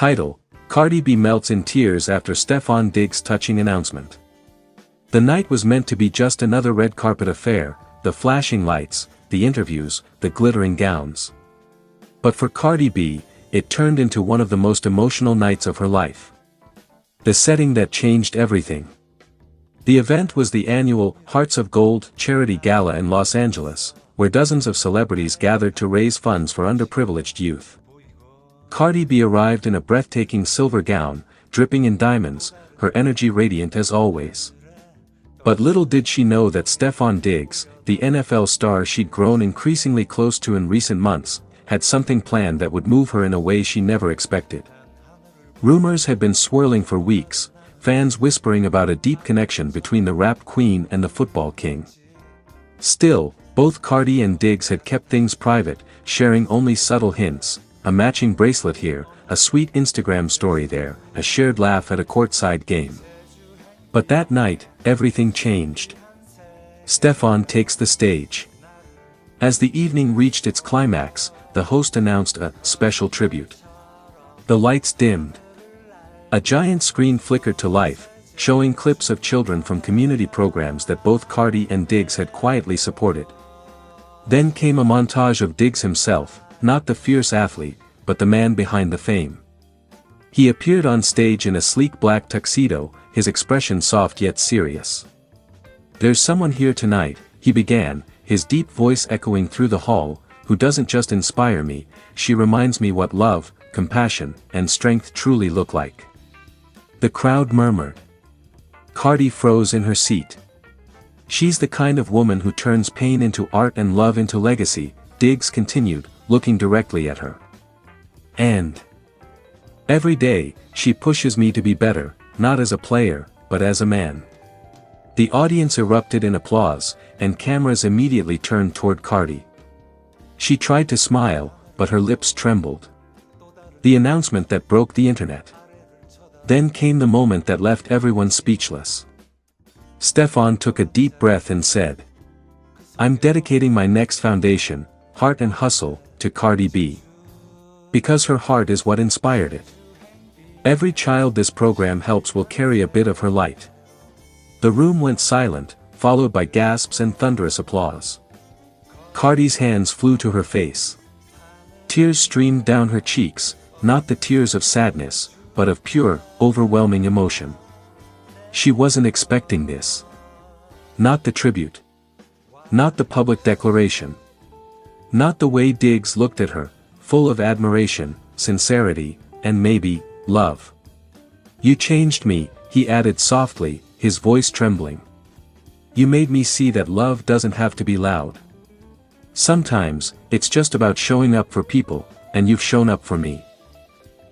Title: Cardi B melts in tears after Stefon Diggs' touching announcement. The night was meant to be just another red carpet affair, the flashing lights, the interviews, the glittering gowns. But for Cardi B, it turned into one of the most emotional nights of her life. The setting that changed everything. The event was the annual Hearts of Gold charity gala in Los Angeles, where dozens of celebrities gathered to raise funds for underprivileged youth. Cardi B arrived in a breathtaking silver gown, dripping in diamonds, her energy radiant as always. But little did she know that Stefon Diggs, the NFL star she'd grown increasingly close to in recent months, had something planned that would move her in a way she never expected. Rumors had been swirling for weeks, fans whispering about a deep connection between the rap queen and the football king. Still, both Cardi and Diggs had kept things private, sharing only subtle hints, a matching bracelet here, a sweet Instagram story there, a shared laugh at a courtside game. But that night, everything changed. Stefon takes the stage. As the evening reached its climax, the host announced a special tribute. The lights dimmed. A giant screen flickered to life, showing clips of children from community programs that both Cardi and Diggs had quietly supported. Then came a montage of Diggs himself, not the fierce athlete, but the man behind the fame. He appeared on stage in a sleek black tuxedo, his expression soft yet serious. "There's someone here tonight," he began, his deep voice echoing through the hall, "who doesn't just inspire me, she reminds me what love, compassion, and strength truly look like." The crowd murmured. Cardi froze in her seat. "She's the kind of woman who turns pain into art and love into legacy," Diggs continued, looking directly at her. "And every day, she pushes me to be better, not as a player, but as a man." The audience erupted in applause, and cameras immediately turned toward Cardi. She tried to smile, but her lips trembled. The announcement that broke the internet. Then came the moment that left everyone speechless. Stefon took a deep breath and said, "I'm dedicating my next foundation, Heart and Hustle, to Cardi B. Because her heart is what inspired it. Every child this program helps will carry a bit of her light." The room went silent, followed by gasps and thunderous applause. Cardi's hands flew to her face. Tears streamed down her cheeks, not the tears of sadness, but of pure, overwhelming emotion. She wasn't expecting this. Not the tribute. Not the public declaration. Not the way Diggs looked at her, full of admiration, sincerity, and maybe, love. "You changed me," he added softly, his voice trembling. "You made me see that love doesn't have to be loud. Sometimes, it's just about showing up for people, and you've shown up for me."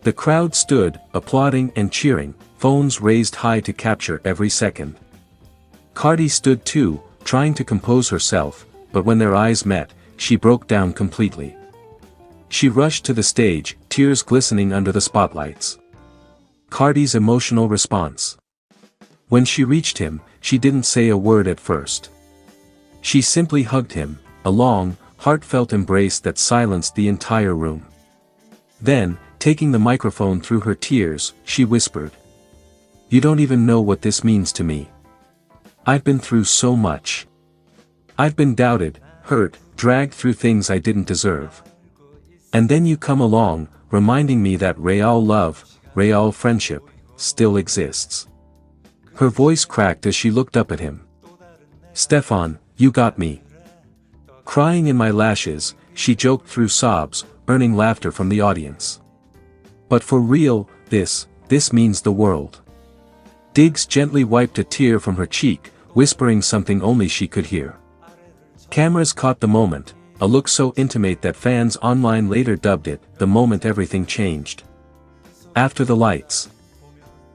The crowd stood, applauding and cheering, phones raised high to capture every second. Cardi stood too, trying to compose herself, but when their eyes met, she broke down completely. She rushed to the stage, tears glistening under the spotlights. Cardi's emotional response. When she reached him, she didn't say a word at first. She simply hugged him, a long, heartfelt embrace that silenced the entire room. Then, taking the microphone through her tears, she whispered, "You don't even know what this means to me. I've been through so much. I've been doubted, hurt, dragged through things I didn't deserve. And then you come along, reminding me that real love, real friendship, still exists." Her voice cracked as she looked up at him. "Stefon, you got me." Crying in my lashes, she joked through sobs, earning laughter from the audience. "But for real, this means the world." Diggs gently wiped a tear from her cheek, whispering something only she could hear. Cameras caught the moment, a look so intimate that fans online later dubbed it, "the moment everything changed." After the lights.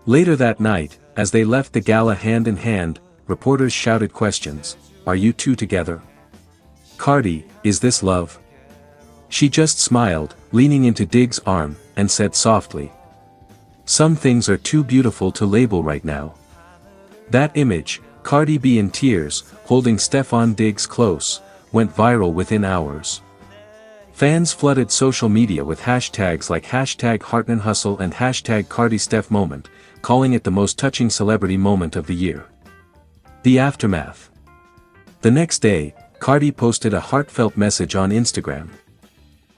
Later that night, as they left the gala hand in hand, reporters shouted questions. "Are you two together? Cardi, is this love?" She just smiled, leaning into Diggs' arm, and said softly, "Some things are too beautiful to label right now." That image, Cardi B in tears, holding Stefon Diggs close, went viral within hours. Fans flooded social media with hashtags like #HeartandHustle and #CardiStefMoment, calling it the most touching celebrity moment of the year. The aftermath. The next day, Cardi posted a heartfelt message on Instagram.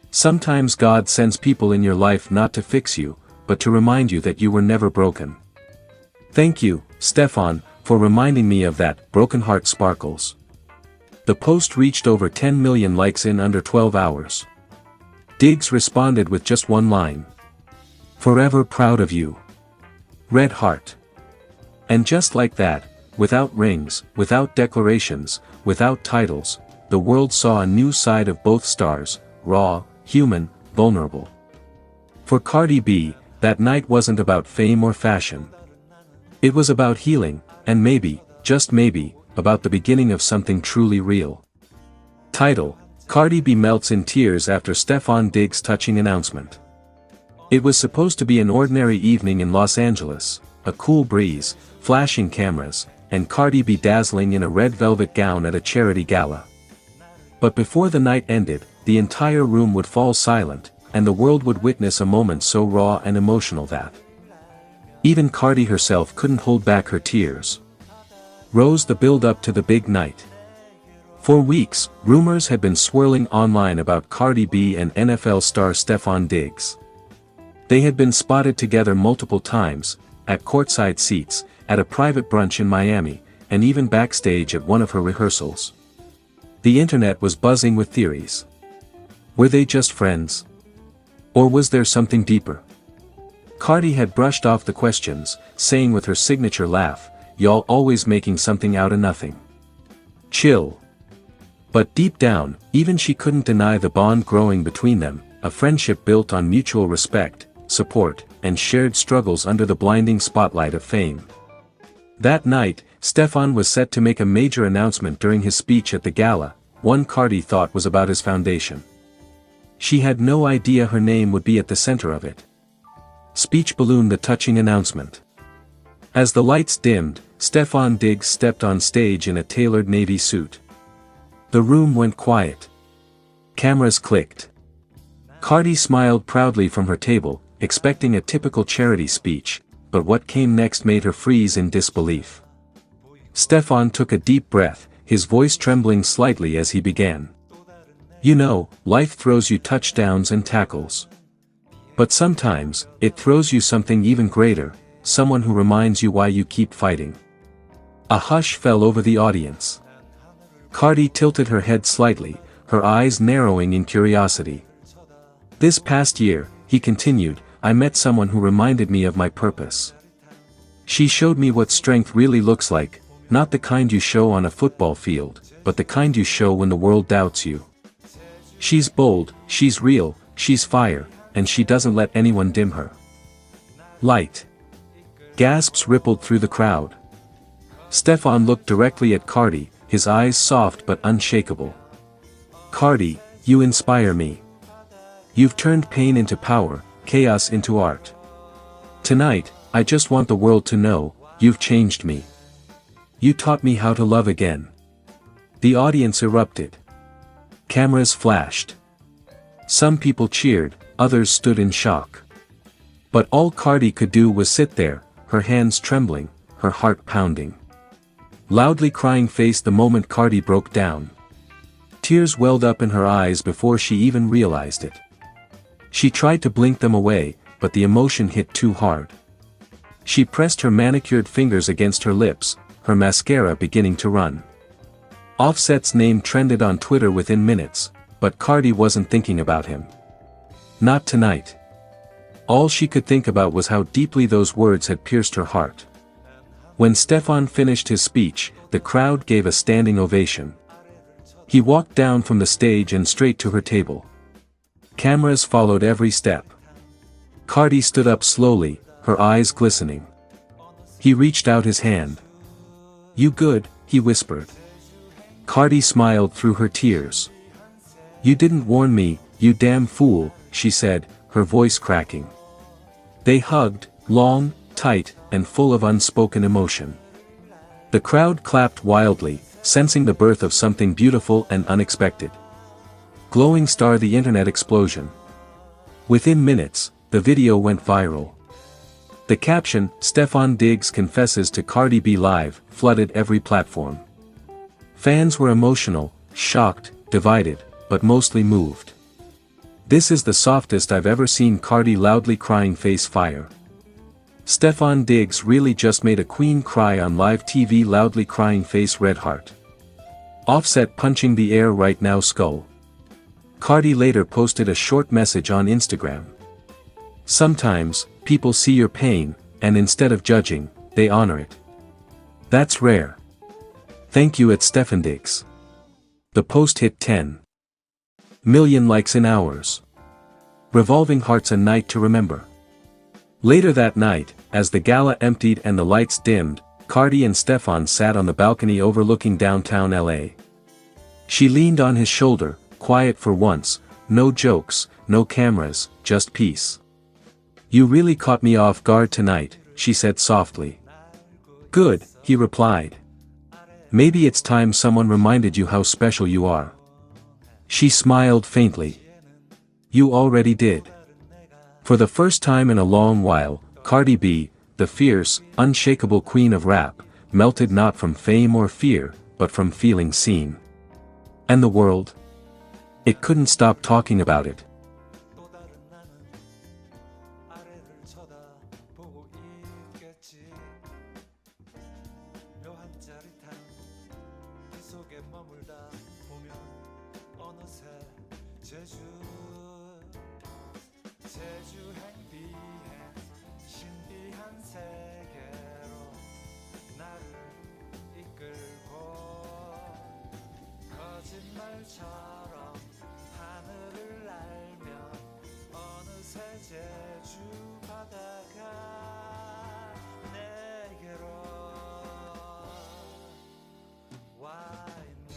"Sometimes God sends people in your life not to fix you, but to remind you that you were never broken. Thank you, Stefon, for reminding me of that. Broken heart sparkles." The post reached over 10 million likes in under 12 hours. Diggs responded with just one line. "Forever proud of you. Red heart." And just like that, without rings, without declarations, without titles, the world saw a new side of both stars, raw, human, vulnerable. For Cardi B, that night wasn't about fame or fashion. It was about healing, and maybe, just maybe, about the beginning of something truly real. Title: Cardi B melts in tears after Stefon Diggs' touching announcement. It was supposed to be an ordinary evening in Los Angeles, a cool breeze, flashing cameras, and Cardi B dazzling in a red velvet gown at a charity gala. But before the night ended, the entire room would fall silent, and the world would witness a moment so raw and emotional that even Cardi herself couldn't hold back her tears. Rose the build-up to the big night. For weeks, rumors had been swirling online about Cardi B and NFL star Stefon Diggs. They had been spotted together multiple times, at courtside seats, at a private brunch in Miami, and even backstage at one of her rehearsals. The internet was buzzing with theories. Were they just friends? Or was there something deeper? Cardi had brushed off the questions, saying with her signature laugh, "Y'all always making something out of nothing. Chill." But deep down, even she couldn't deny the bond growing between them, a friendship built on mutual respect, support, and shared struggles under the blinding spotlight of fame. That night, Stefon was set to make a major announcement during his speech at the gala, one Cardi thought was about his foundation. She had no idea her name would be at the center of it. Speech ballooned the touching announcement. As the lights dimmed, Stefon Diggs stepped on stage in a tailored navy suit. The room went quiet. Cameras clicked. Cardi smiled proudly from her table, expecting a typical charity speech, but what came next made her freeze in disbelief. Stefon took a deep breath, his voice trembling slightly as he began. "You know, life throws you touchdowns and tackles. But sometimes, it throws you something even greater, someone who reminds you why you keep fighting." A hush fell over the audience. Cardi tilted her head slightly, her eyes narrowing in curiosity. "This past year," he continued, "I met someone who reminded me of my purpose. She showed me what strength really looks like, not the kind you show on a football field, but the kind you show when the world doubts you. She's bold, she's real, she's fire, and she doesn't let anyone dim her light." Gasps rippled through the crowd. Stefon looked directly at Cardi, his eyes soft but unshakable. "Cardi, you inspire me. You've turned pain into power, chaos into art. Tonight, I just want the world to know, you've changed me. You taught me how to love again." The audience erupted. Cameras flashed. Some people cheered, others stood in shock. But all Cardi could do was sit there, her hands trembling, her heart pounding. Loudly crying faced the moment Cardi broke down. Tears welled up in her eyes before she even realized it. She tried to blink them away, but the emotion hit too hard. She pressed her manicured fingers against her lips, her mascara beginning to run. Offset's name trended on Twitter within minutes, but Cardi wasn't thinking about him. Not tonight. All she could think about was how deeply those words had pierced her heart. When Stefon finished his speech, the crowd gave a standing ovation. He walked down from the stage and straight to her table. Cameras followed every step. Cardi stood up slowly, her eyes glistening. He reached out his hand. "You good?" he whispered. Cardi smiled through her tears. "You didn't warn me, you damn fool," she said, her voice cracking. They hugged, long, tight, and full of unspoken emotion. The crowd clapped wildly, sensing the birth of something beautiful and unexpected. Glowing star the internet explosion. Within minutes, the video went viral. The caption, Stefon Diggs confesses to Cardi B live, flooded every platform. Fans were emotional, shocked, divided, but mostly moved. This is the softest I've ever seen Cardi loudly crying face fire. Stefon Diggs really just made a queen cry on live TV loudly crying face red heart. Offset punching the air right now skull. Cardi later posted a short message on Instagram. Sometimes, people see your pain, and instead of judging, they honor it. That's rare. Thank you at Stefon Diggs. The post hit 10 million likes in hours. Revolving hearts a night to remember. Later that night, as the gala emptied and the lights dimmed, Cardi and Stefon sat on the balcony overlooking downtown LA. She leaned on his shoulder, quiet for once, no jokes, no cameras, just peace. You really caught me off guard tonight, she said softly. Good, he replied. Maybe it's time someone reminded you how special you are. She smiled faintly. You already did. For the first time in a long while, Cardi B, the fierce, unshakable queen of rap, melted not from fame or fear, but from feeling seen. And the world? It couldn't stop talking about it. 거짓말처럼 하늘을 날며 어느새 제주 바다가 내게로 와 있네.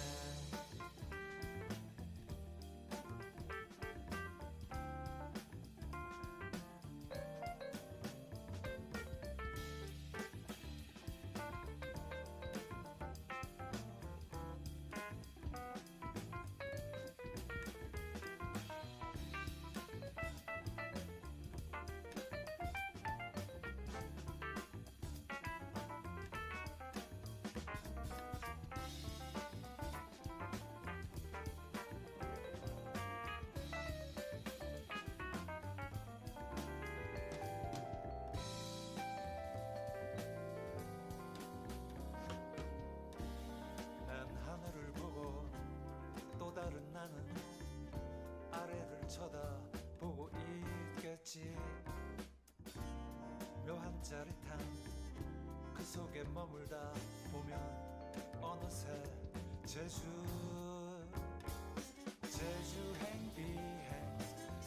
다른 나는 아래를 쳐다보고 있겠지. 묘한 짜릿함 그 속에 머물다 보면 어느새 제주 행비행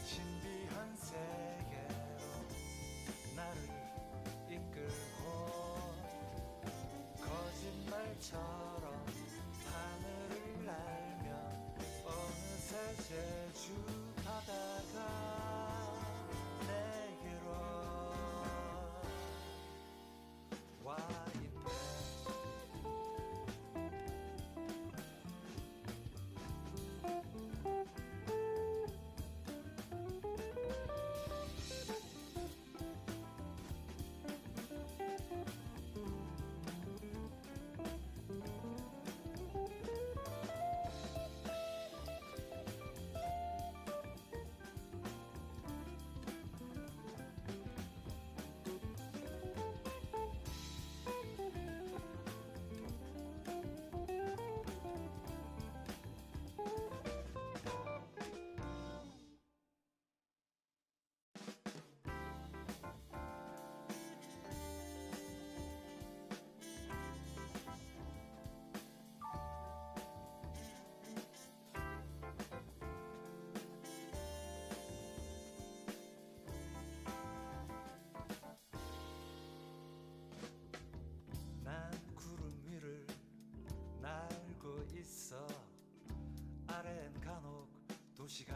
신비한 세계로 나를 이끌고 거짓말처럼 하늘을 날며 어느새 제주 바다가 내게로 와 있네. 있어. 아래엔 간혹 도시가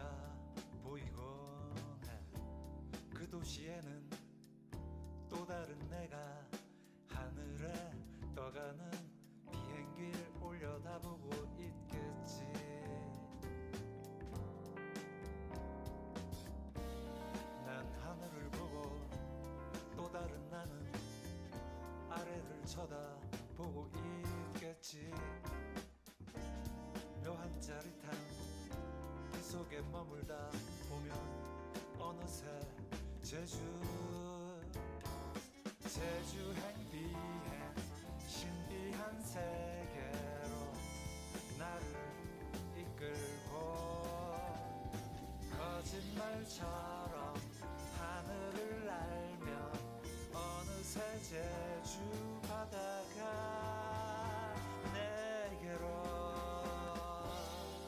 보이곤 해. 그 도시에는 또 다른 내가 하늘에 떠가는 비행기를 올려다보고 있겠지. 쳐다보고 있겠지. 묘한 짜릿함 그 속에 머물다 보면 어느새 제주행 비행 신비한 세계로 나를 이끌고 거짓말처럼 하늘을 날며 어느새 제주